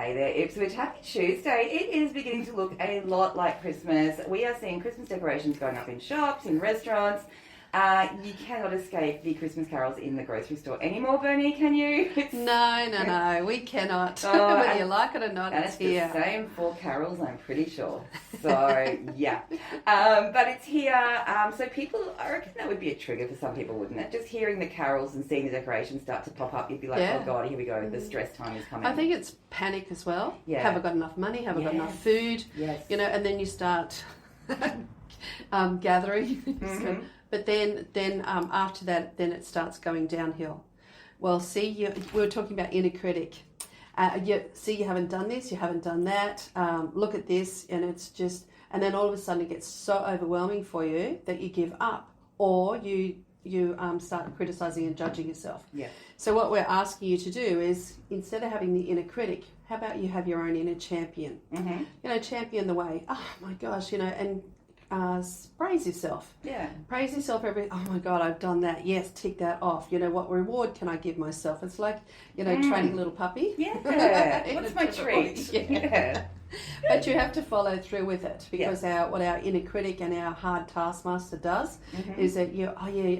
Hey there, Ipswich. Happy Tuesday. It is beginning to look a lot like Christmas. We are seeing Christmas decorations going up in shops, in restaurants. You cannot escape the Christmas carols in the grocery store anymore, Bernie, can you? No, we cannot. Oh, Whether you like it or not, and it's here. The same for carols, I'm pretty sure. So, yeah. But it's here. So people, I reckon that would be a trigger for some people, wouldn't it? Just hearing the carols and seeing the decorations start to pop up, you'd be like, oh God, here we go. The stress time is coming. I think it's panic as well. Yeah. Have I got enough money? Have I got enough food? Yes. You know, and then you start gathering. But then after that, then it starts going downhill. Well, see, we were talking about inner critic. You haven't done this, you haven't done that. Look at this, and it's just, and then all of a sudden it gets so overwhelming for you that you give up, or you start criticizing and judging yourself. Yeah. So what we're asking you to do is, instead of having the inner critic, how about you have your own inner champion? Mm-hmm. You know, champion the way. Oh my gosh, you know, and praise yourself. Yeah. Praise yourself oh my God, I've done that. Yes, tick that off. You know, what reward can I give myself? It's like, you know, training a little puppy. Yeah. What's my treat? Yeah. But you have to follow through with it, because what our inner critic and our hard taskmaster does is that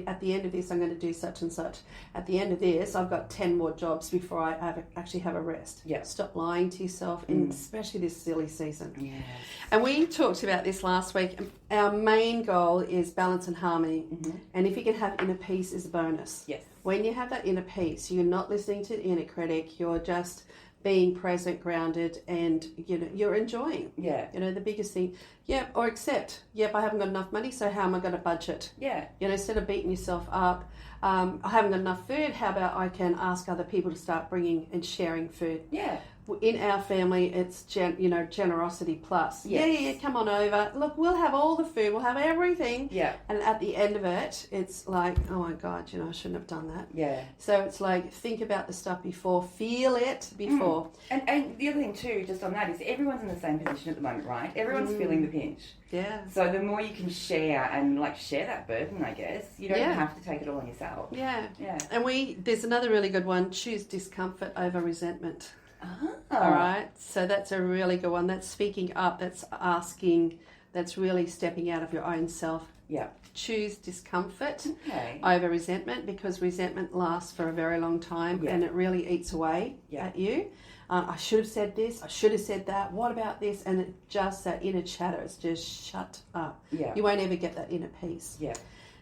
at the end of this I'm going to do such and such. At the end of this I've got 10 more jobs before I actually have a rest. Yeah. Stop lying to yourself, and especially this silly season. Yes. And we talked about this last week. Our main goal is balance and harmony. And if you can have inner peace is a bonus. Yes. When you have that inner peace, you're not listening to the inner critic, you're just being present, grounded, and you know you're enjoying. Yeah. You know, the biggest thing. Yep. Or accept. Yep. I haven't got enough money, so how am I going to budget? Yeah. You know, instead of beating yourself up, I haven't got enough food. How about I can ask other people to start bringing and sharing food? Yeah. In our family, it's generosity plus. Yes. Yeah. Come on over. Look, we'll have all the food. We'll have everything. Yeah. And at the end of it, it's like, oh my God, you know, I shouldn't have done that. Yeah. So it's like, think about the stuff before, feel it before. And the other thing too, just on that, is everyone's in the same position at the moment, right? Everyone's feeling the pinch. Yeah. So the more you can share and share that burden, I guess, you don't have to take it all on yourself. Yeah. Yeah. And there's another really good one. Choose discomfort over resentment. Oh. All right, so that's a really good one. That's speaking up, that's asking, that's really stepping out of your own self. Yeah. Choose discomfort over resentment, because resentment lasts for a very long time and it really eats away at you. I should have said this, I should have said that, what about this? And it just, that inner chatter is just shut up. Yeah. You won't ever get that inner peace. Yeah.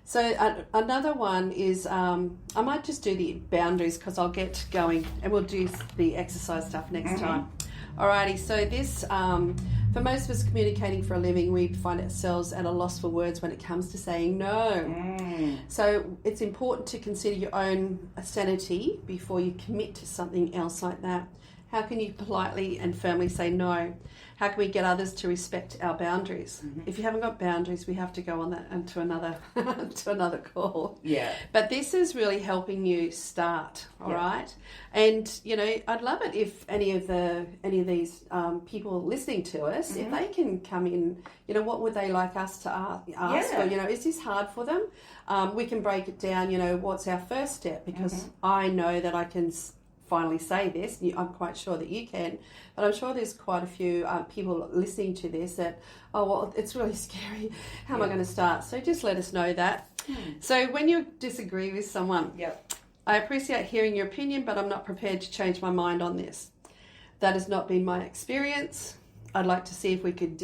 So another one is, I might just do the boundaries because I'll get going, and we'll do the exercise stuff next time. Alrighty, so this, for most of us communicating for a living, we find ourselves at a loss for words when it comes to saying no. So it's important to consider your own sanity before you commit to something else like that. How can you politely and firmly say no? How can we get others to respect our boundaries? If you haven't got boundaries, we have to go on that and to another call. Yeah. But this is really helping you start, all right? And you know, I'd love it if any of these people listening to us, if they can come in, you know, what would they like us to ask? Or, you know, is this hard for them? We can break it down. You know, what's our first step? Because I know that I can finally say this, I'm quite sure that you can, but I'm sure there's quite a few people listening to this that, oh, well, it's really scary. How am I going to start? So just let us know that. So when you disagree with someone, I appreciate hearing your opinion, but I'm not prepared to change my mind on this. That has not been my experience. I'd like to see if we could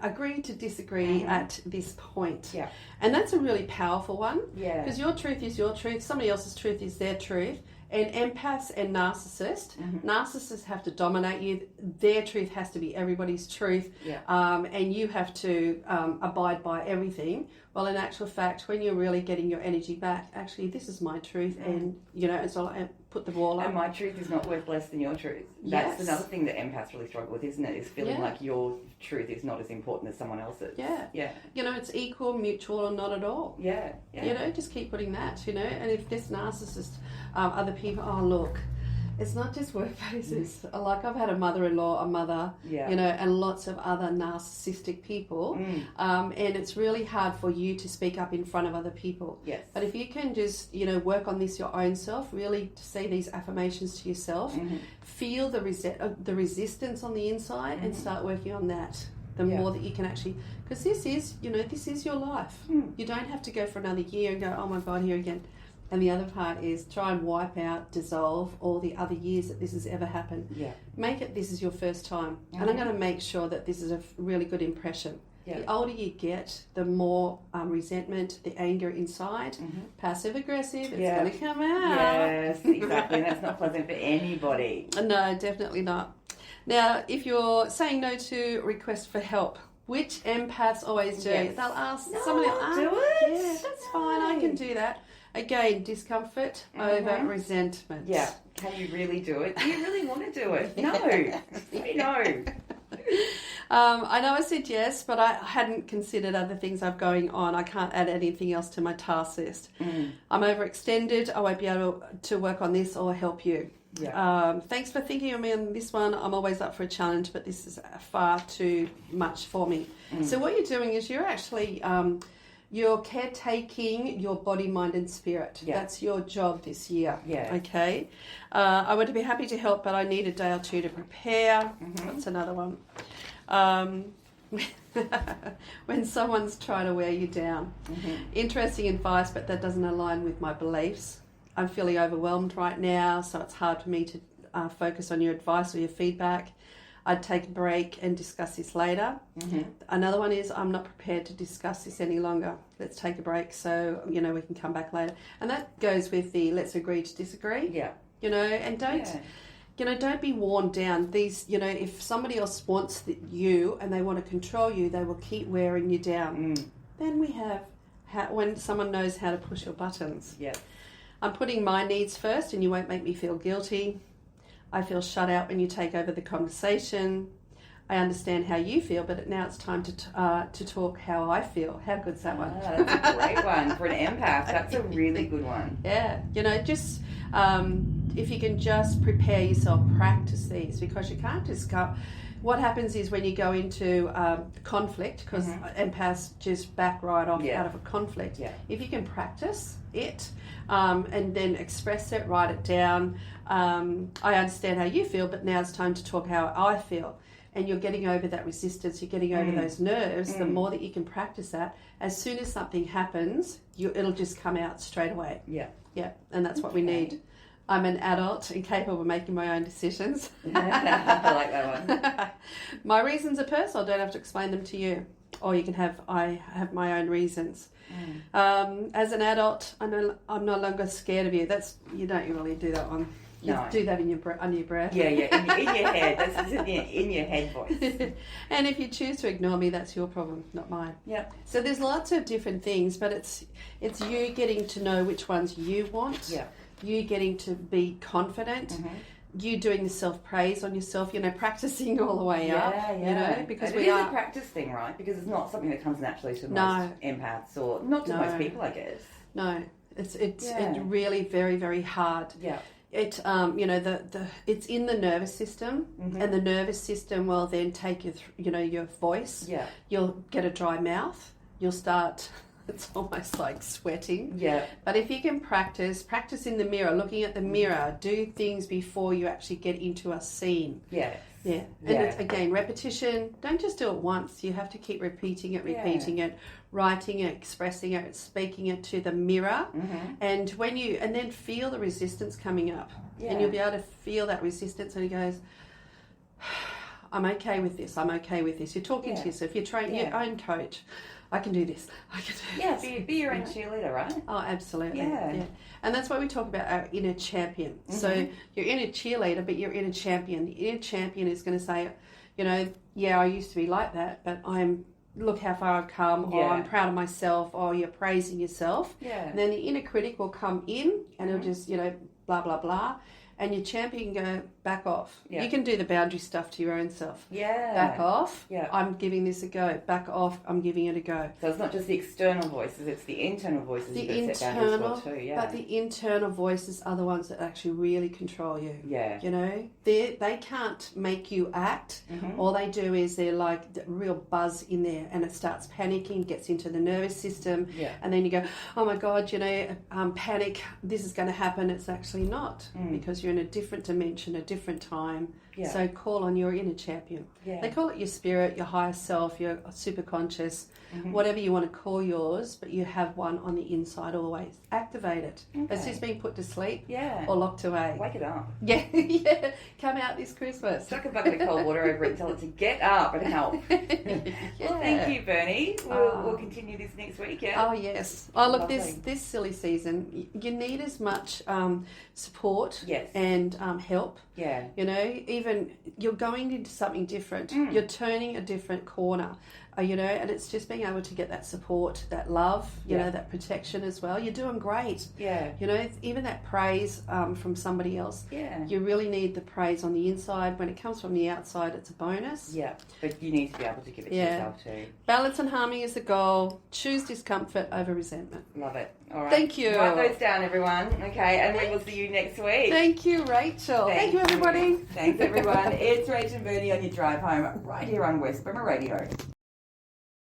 agree to disagree at this point. Yeah. And that's a really powerful one. Yeah. Because your truth is your truth. Somebody else's truth is their truth. And empaths and narcissists have to dominate you. Their truth has to be everybody's truth. Yeah. And you have to abide by everything. Well, in actual fact, when you're really getting your energy back, actually, this is my truth. And, you know, it's all, put the wall up. And my truth is not worth less than your truth. That's another thing that empaths really struggle with, isn't it? Is feeling like your truth is not as important as someone else's. Yeah. Yeah. You know, it's equal, mutual, or not at all. Yeah. Yeah. You know, just keep putting that, you know. And if this narcissist, other people, oh, look, it's not just workplaces. Like I've had a mother-in-law, a mother, Yeah. you know, and lots of other narcissistic people. And it's really hard for you to speak up in front of other people. Yes. But if you can just, you know, work on this your own self, really say these affirmations to yourself, feel the resistance on the inside and start working on that. The more that you can actually, because this is, you know, this is your life. You don't have to go for another year and go, oh my God, here again. And the other part is try and wipe out, dissolve all the other years that this has ever happened. Yeah. Make it this is your first time. And I'm going to make sure that this is a really good impression. Yeah. The older you get, the more resentment, the anger inside, passive aggressive, it's going to come out. Yes, exactly. And that's not pleasant for anybody. No, definitely not. Now, if you're saying no to requests for help, which empaths always do, they'll ask somebody else, do it. Yeah, that's fine, I can do that. Again, discomfort over resentment. Yeah. Can you really do it? Do you really want to do it? No. Say no. I know I said yes, but I hadn't considered other things I've going on. I can't add anything else to my task list. I'm overextended. I won't be able to work on this or help you. Yeah. Thanks for thinking of me on this one. I'm always up for a challenge, but this is far too much for me. So what you're doing is you're actually... you're caretaking your body, mind and spirit. Yeah. That's your job this year. Yeah. Okay. I would be happy to help, but I need a day or two to prepare. That's another one. When someone's trying to wear you down. Interesting advice, but that doesn't align with my beliefs. I'm feeling overwhelmed right now, so it's hard for me to focus on your advice or your feedback. I'd take a break and discuss this later. Another one is I'm not prepared to discuss this any longer. Let's take a break so, you know, we can come back later. And that goes with the let's agree to disagree. Yeah. You know, and don't be worn down. These, you know, if somebody else wants you and they want to control you, they will keep wearing you down. Then we have when someone knows how to push your buttons. Yeah. I'm putting my needs first and you won't make me feel guilty. I feel shut out when you take over the conversation. I understand how you feel, but now it's time to talk how I feel. How good's that one? That's a great one for an empath. That's a really good one. Yeah, you know, just if you can just prepare yourself, practice these, because you can't just go. What happens is when you go into conflict, because empaths just back right off out of a conflict. Yeah. If you can practice it and then express it, write it down. I understand how you feel, but now it's time to talk how I feel. And you're getting over that resistance, you're getting over those nerves. The more that you can practice that, as soon as something happens, it'll just come out straight away. Yeah. Yeah, and that's what we need. I'm an adult and capable of making my own decisions. I like that one. My reasons are personal. I don't have to explain them to you. Or you can I have my own reasons. As an adult, I'm no longer scared of you. You don't really do that one. You do that under your breath. Yeah, in your head. That's in your head voice. And if you choose to ignore me, that's your problem, not mine. Yep. So there's lots of different things, but it's you getting to know which ones you want. Yeah. You getting to be confident. You doing the self-praise on yourself, you know, practicing all the way up. Yeah. You know, because it is a practice thing, right? Because it's not something that comes naturally to most empaths or not to most people, I guess. No, it's really very, very hard. Yeah. It you know it's in the nervous system, and the nervous system will then take your voice. Yeah. You'll get a dry mouth. You'll start. It's almost like sweating. Yeah. But if you can practice in the mirror, looking at the mirror, do things before you actually get into a scene. Yeah. Yeah. And it's, again, repetition. Don't just do it once. You have to keep repeating it, writing it, expressing it, speaking it to the mirror. And and then feel the resistance coming up. Yeah. And you'll be able to feel that resistance, and it goes, I'm okay with this. I'm okay with this. You're talking to yourself. You're training your own coach. I can do this. I can do this. Yeah, be your own cheerleader, right? Oh, absolutely. Yeah. And that's why we talk about our inner champion. So you're inner cheerleader, but you're inner champion. The inner champion is going to say, you know, I used to be like that, but look how far I've come, or I'm proud of myself, or you're praising yourself. Yeah. And then the inner critic will come in and it'll just, blah, blah, blah. And your champion can go, back off. Yeah. You can do the boundary stuff to your own self. Yeah. Back off. Yeah. I'm giving this a go. Back off. I'm giving it a go. So it's not just the external voices, it's the internal voices you've got to set boundaries for too. Yeah. But the internal voices are the ones that actually really control you. Yeah. You know, they can't make you act. All they do is they're like the real buzz in there, and it starts panicking, gets into the nervous system, and then you go, oh my God, you know, panic, this is going to happen. It's actually not, because you're in a different dimension, a different time. Yeah. So call on your inner champion. Yeah. They call it your spirit, your higher self, your super conscious, whatever you want to call yours, but you have one on the inside always. Activate it. Okay. It's just been put to sleep Yeah. or locked away. Wake it up. Yeah, yeah. Come out this Christmas. Chuck a bucket of cold water over it and tell it to get up and help. Well, thank you, Bernie. We'll continue this next week, yeah? Oh, yes. Oh, look, Lovely. this silly season, you need as much support Yes. and help. Yeah. You know, even you're going into something different. You're turning a different corner. You know, and it's just being able to get that support, that love, you know, that protection as well. You're doing great. Yeah. You know, even that praise from somebody else. Yeah. You really need the praise on the inside. When it comes from the outside, it's a bonus. Yeah. But you need to be able to give it to yourself too. Balance and harmony is the goal. Choose discomfort over resentment. Love it. All right. Thank you. Write those down, everyone. Okay, and we will see you next week. Thank you, Rachel. Thank you, everybody. Thanks, everyone. It's Rachel and Bernie on your drive home right here on West Bremer Radio.